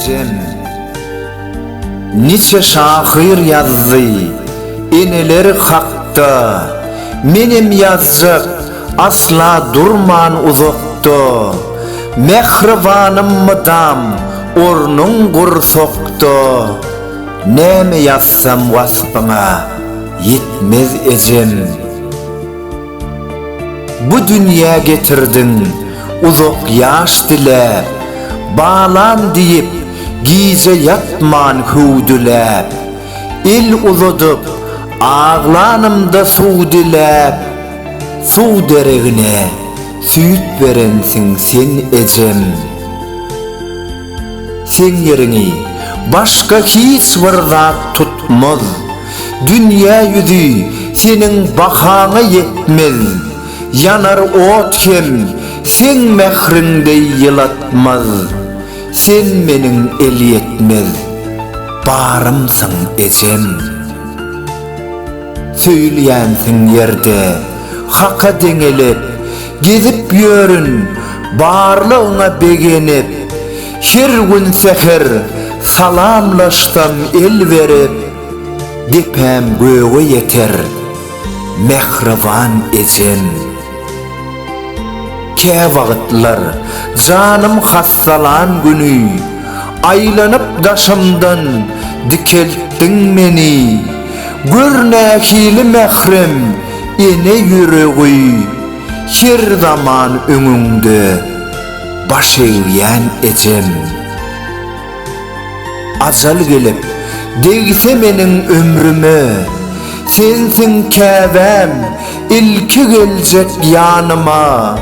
ecem. Niçe şahir yazdı, eneleri hakta, menem yazacak asla durman uzakta. Mehribanım mıdam, ornun gursokta. Neme yazsam vasfına, yetmez ecem. Bu dünya getirdin, uzak yaş dilep, bağlan deyip, gize yatman hudülep. El uzadıp, ağlanımda su dilep, su deregine, süt verensin sen ecem. Sen yerini, başka hiç vırdat tutmaz, dünya yüzü senin bakana yetmez. Yanar ot hem sen mehrinde yılatmaz, sen menin el yetmez, barımsın ecem. Söyleyensin yerde, haka dengelip, gezip yörün, barlığına begenip, her gün seher salamlaştam el verip, depem göğe yeter, mehriban ecem. Ke vaqtlar canım hassalan günü, aylanıp daşımdan dikelttin meni. Gürnekili mehrem ene yüreği, her zaman önünde baş eğyen ecem. Azal gelip değse menin ömrüme, sensin kevem ilki gelecek yanıma.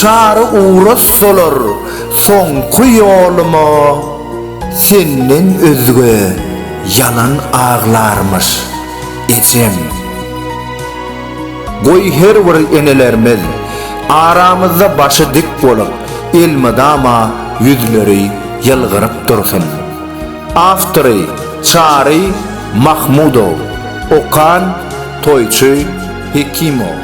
Çağrı uğras olur sonku yoluma, senden özgü yalan ağlarmış ecem. Goy her bir enelerimiz aramızda başı dik bolup, elmadama yüzleri yılgırıp dursun. Aftırı Çağrı Mahmudov, Okan Toyçu Hekimov.